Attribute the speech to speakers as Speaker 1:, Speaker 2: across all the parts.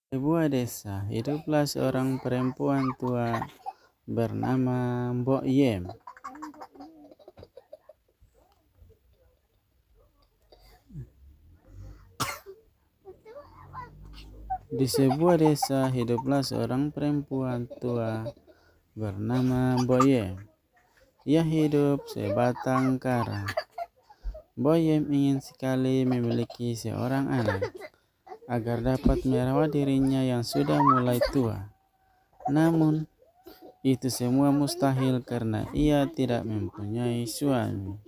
Speaker 1: Sebuah desa, hiduplah seorang perempuan tua bernama Mbok Yem. Di sebuah desa, hiduplah seorang perempuan tua bernama Mbok Yem. Ia hidup sebatang kara. Mbok Yem ingin sekali memiliki seorang anak agar dapat merawat dirinya yang sudah mulai tua. Namun, itu semua mustahil karena ia tidak mempunyai suami.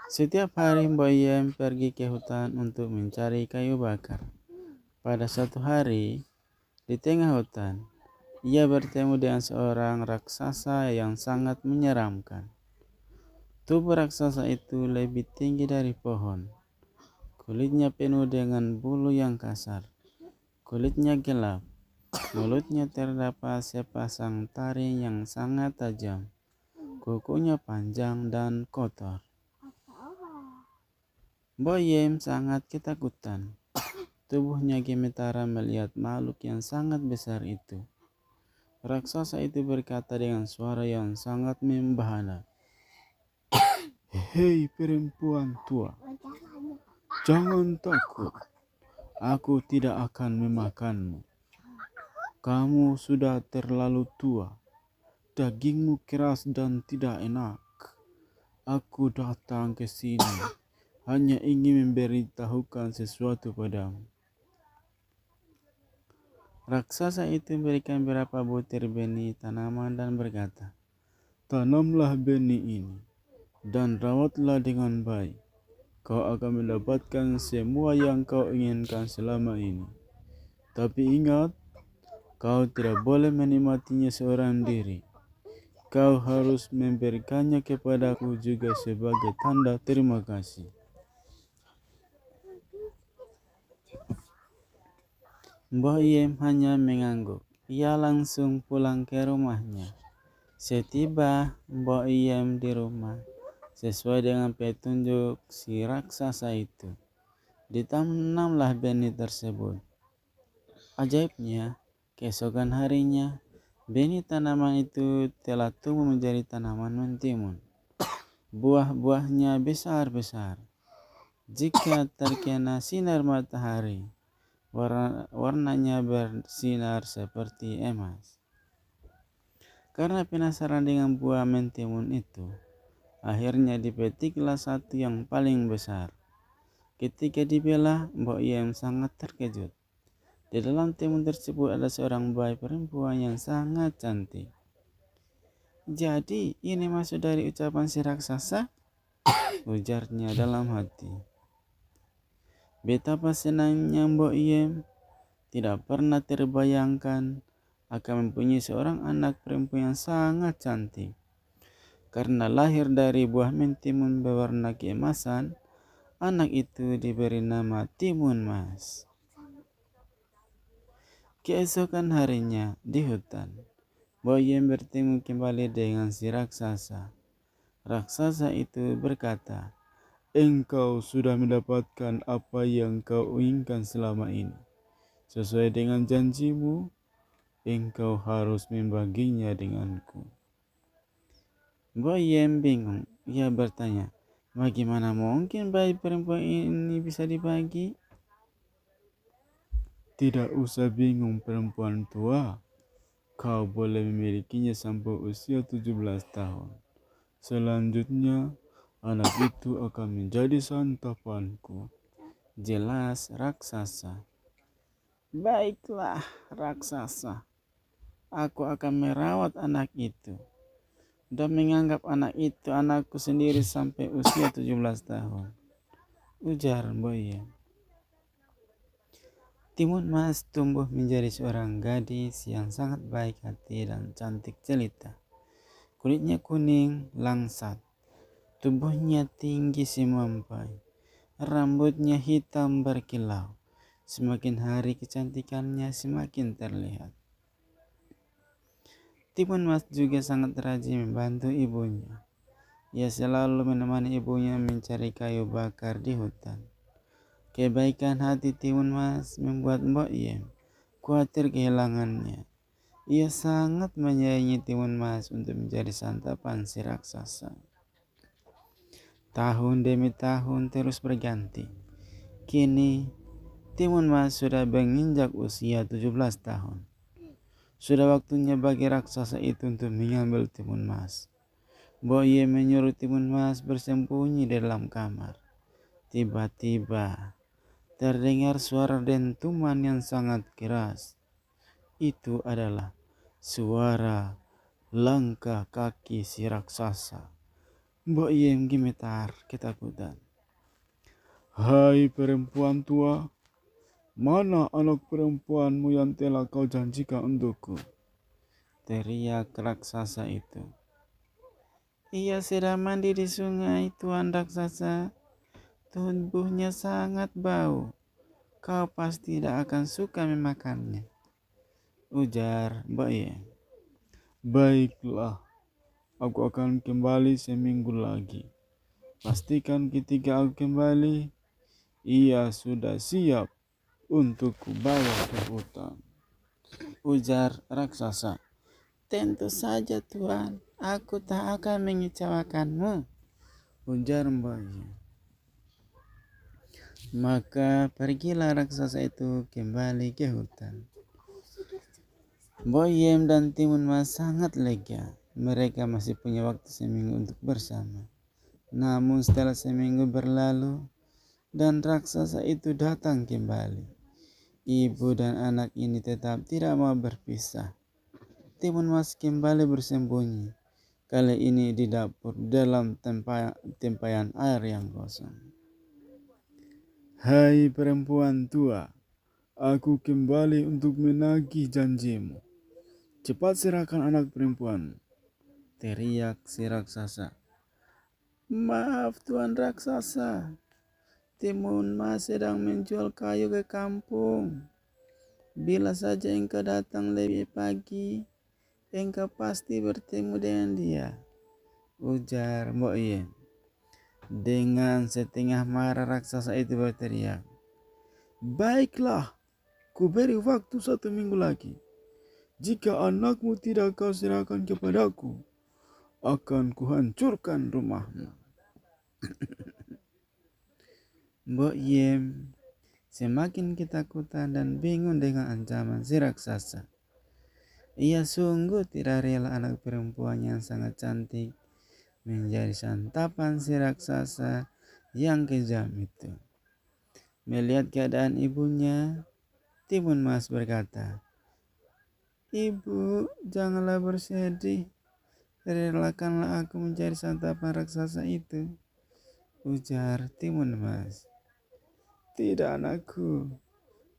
Speaker 1: Setiap hari Mbok Yem pergi ke hutan untuk mencari kayu bakar. Pada suatu hari, di tengah hutan, ia bertemu dengan seorang raksasa yang sangat menyeramkan. Tubuh raksasa itu lebih tinggi dari pohon. Kulitnya penuh dengan bulu yang kasar. Kulitnya gelap. Mulutnya terdapat sepasang taring yang sangat tajam. Kukunya panjang dan kotor. Mbok Yem sangat ketakutan. Tubuhnya gemetaran melihat makhluk yang sangat besar itu. Raksasa itu berkata dengan suara yang sangat membahana, "Hei perempuan tua, jangan takut. Aku tidak akan memakanmu. Kamu sudah terlalu tua. Dagingmu keras dan tidak enak. Aku datang ke sini hanya ingin memberitahukan sesuatu padamu." Raksasa itu memberikan beberapa butir benih tanaman dan berkata, "Tanamlah benih ini dan rawatlah dengan baik. Kau akan mendapatkan semua yang kau inginkan selama ini. Tapi ingat, kau tidak boleh menikmatinya seorang diri. Kau harus memberikannya kepadaku juga sebagai tanda terima kasih." Mbok Yem hanya mengangguk. Ia langsung pulang ke rumahnya. Setiba Mbok Yem di rumah, sesuai dengan petunjuk si raksasa itu, ditanamlah benih tersebut. Ajaibnya, keesokan harinya, benih tanaman itu telah tumbuh menjadi tanaman mentimun. Buah-buahnya besar-besar. Jika terkena sinar matahari, warnanya bersinar seperti emas. Karena penasaran dengan buah mentimun itu, akhirnya dipetiklah satu yang paling besar. Ketika dibelah, Mbok Yem sangat terkejut. Di dalam timun tersebut ada seorang bayi perempuan yang sangat cantik. "Jadi ini maksud dari ucapan si raksasa?" ujarnya dalam hati. Betapa senangnya Mbok Yem. Tidak pernah terbayangkan akan mempunyai seorang anak perempuan yang sangat cantik. Karena lahir dari buah mentimun berwarna keemasan, anak itu diberi nama Timun Mas. Keesokan harinya di hutan, Mbok Yem bertemu kembali dengan si raksasa. Raksasa itu berkata, "Engkau sudah mendapatkan apa yang kau inginkan selama ini. Sesuai dengan janjimu, engkau harus membaginya denganku." Mbok Yem bingung. Ia bertanya, "Bagaimana mungkin bayi perempuan ini bisa dibagi?" "Tidak usah bingung perempuan tua. Kau boleh memilikinya sampai usia 17 tahun. Selanjutnya, anak itu akan menjadi santapanku," jelas raksasa. "Baiklah raksasa, aku akan merawat anak itu dan menganggap anak itu anakku sendiri sampai usia 17 tahun, ujar Mbok Yem. Timun Mas tumbuh menjadi seorang gadis yang sangat baik hati dan cantik jelita. Kulitnya kuning langsat, tubuhnya tinggi semampai, rambutnya hitam berkilau. Semakin hari kecantikannya semakin terlihat. Timun Mas juga sangat rajin membantu ibunya. Ia selalu menemani ibunya mencari kayu bakar di hutan. Kebaikan hati Timun Mas membuat Mbok Yem khawatir kehilangannya. Ia sangat menyayangi Timun Mas untuk menjadi santapan si raksasa. Tahun demi tahun terus berganti. Kini Timun Mas sudah menginjak usia 17 tahun. Sudah waktunya bagi raksasa itu untuk mengambil Timun Mas. Mbok Yem menyuruh Timun Mas bersembunyi di dalam kamar. Tiba-tiba terdengar suara dentuman yang sangat keras. Itu adalah suara langkah kaki si raksasa. Mbok Yem gemetar ketakutan. "Hai perempuan tua, mana anak perempuanmu yang telah kau janjikan untukku?" teriak raksasa itu. "Ia sedang mandi di sungai, Tuan Raksasa. Tubuhnya sangat bau. Kau pasti tidak akan suka memakannya," ujar Mbok Yem. "Baiklah, aku akan kembali seminggu lagi. Pastikan ketika aku kembali, ia sudah siap untuk kubawa ke hutan," ujar raksasa. "Tentu saja Tuan, aku tak akan mengecewakanmu," ujar Mbok Yem. Maka pergilah raksasa itu kembali ke hutan. Mbok Yem dan Timun Mas sangat lega. Mereka masih punya waktu seminggu untuk bersama. Namun setelah seminggu berlalu dan raksasa itu datang kembali, ibu dan anak ini tetap tidak mau berpisah. Timun Mas kembali bersembunyi, kali ini di dapur dalam tempayan air yang kosong. "Hai perempuan tua, aku kembali untuk menagih janjimu. Cepat serahkan anak perempuan," teriak si raksasa. "Maaf Tuan Raksasa, Timun Mas sedang menjual kayu ke kampung. Bila saja engkau datang lebih pagi, engkau pasti bertemu dengan dia," ujar Mbok Yem. Dengan setengah marah raksasa itu berteriak, "Baiklah, ku beri waktu 1 minggu lagi. Jika anakmu tidak kau serahkan kepadaku, akan kuhancurkan rumahmu." Mbok Yem semakin ketakutan dan bingung dengan ancaman si raksasa. Ia sungguh tidak rela anak perempuan yang sangat cantik menjadi santapan si raksasa yang kejam itu. Melihat keadaan ibunya, Timun Mas berkata, "Ibu, janganlah bersedih. Relakanlah aku menjadi santapan raksasa itu," ujar Timun Mas. "Tidak anakku,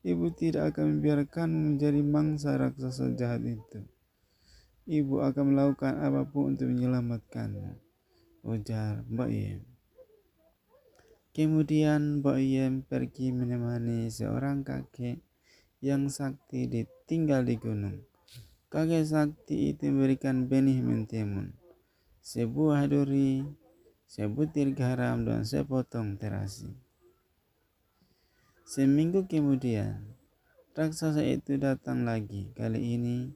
Speaker 1: ibu tidak akan membiarkanmu menjadi mangsa raksasa jahat itu. Ibu akan melakukan apapun untuk menyelamatkanmu," ujar Mbok Yem. Kemudian Mbok Yem pergi menemani seorang kakek yang sakti tinggal di gunung. Kakek sakti itu memberikan benih mentimun, sebuah duri, sebutir garam, dan sepotong terasi. Seminggu kemudian, raksasa itu datang lagi. Kali ini,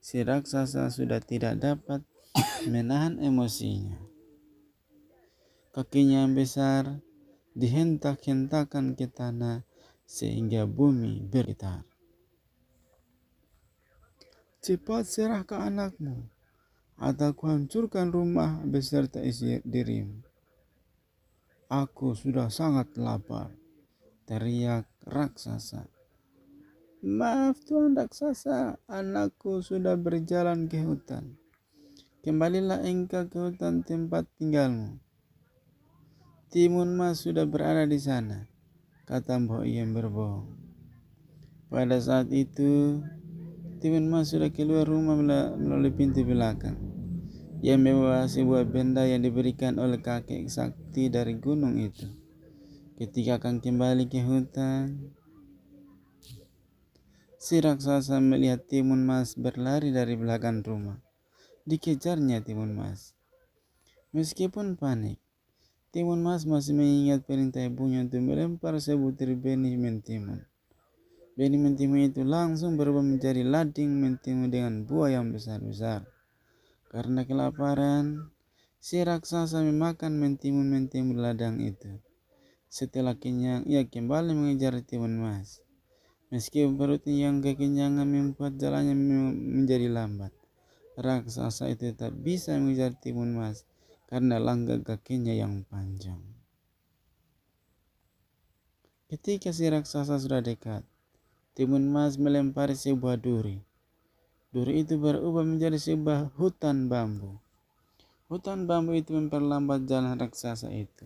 Speaker 1: si raksasa sudah tidak dapat menahan emosinya. Kakinya yang besar dihentak-hentakan ke tanah sehingga bumi bergetar. "Cepat serahkan anakmu, atau kuhancurkan rumah beserta isi dirimu. Aku sudah sangat lapar," teriak raksasa. "Maaf Tuan Raksasa, anakku sudah berjalan ke hutan. Kembalilah engkau ke hutan tempat tinggalmu. Timun Mas sudah berada di sana," kata Mbok Yem berbohong. Pada saat itu, Timun Mas sudah keluar rumah melalui pintu belakang. Ia membawa sebuah benda yang diberikan oleh kakek sakti dari gunung itu. Ketika akan kembali ke hutan, si raksasa melihat Timun Mas berlari dari belakang rumah. Dikejarnya Timun Mas. Meskipun panik, Timun Mas masih mengingat perintah ibunya untuk melempar sebutir benih mentimun. Benih mentimun itu langsung berubah menjadi lading mentimun dengan buah yang besar-besar. Karena kelaparan, si raksasa memakan mentimun-mentimun ladang itu. Setelah kenyang, ia kembali mengejar Timun Mas. Meski perutnya yang kekenyangan membuat jalannya menjadi lambat, raksasa itu tetap bisa mengejar Timun Mas karena langkah kakinya yang panjang. Ketika si raksasa sudah dekat, Timun Mas melempari sebuah duri. Duri itu berubah menjadi sebuah hutan bambu. Hutan bambu itu memperlambat jalan raksasa itu.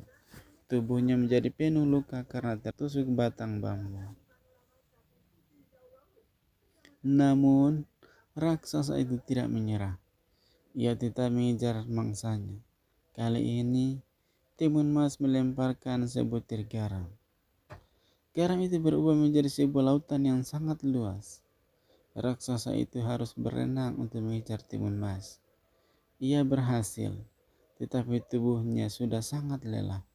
Speaker 1: Tubuhnya menjadi penuh luka karena tertusuk batang bambu. Namun, raksasa itu tidak menyerah. Ia tetap mengejar mangsanya. Kali ini, Timun Mas melemparkan sebutir garam. Garam itu berubah menjadi sebuah lautan yang sangat luas. Raksasa itu harus berenang untuk mengejar Timun Mas. Ia berhasil, tetapi tubuhnya sudah sangat lelah.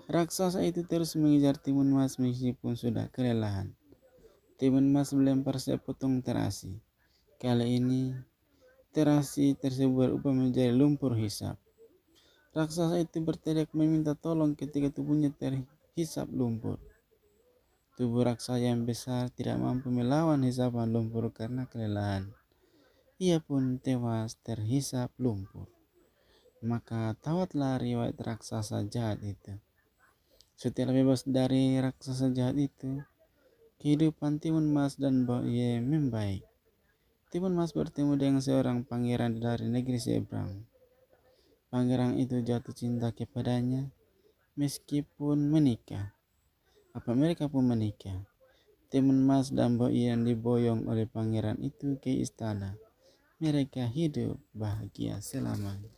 Speaker 1: Raksasa itu terus mengejar Timun Mas meskipun sudah kelelahan. Timun Mas melempar sepotong terasi. Kali ini, terasi tersebut berubah menjadi lumpur hisap. Raksasa itu berteriak meminta tolong ketika tubuhnya terhisap lumpur. Tubuh raksasa yang besar tidak mampu melawan hisapan lumpur karena kelelahan. Ia pun tewas terhisap lumpur. Maka tamatlah riwayat raksasa jahat itu. Setelah bebas dari raksasa jahat itu, kehidupan Timun Mas dan Mbok Ye membaik. Timun Mas bertemu dengan seorang pangeran dari negeri seberang. Pangeran itu jatuh cinta kepadanya meskipun menikah. Mereka pun menikah. Timun Mas dan Mbok Ye yang diboyong oleh pangeran itu ke istana. Mereka hidup bahagia selamanya.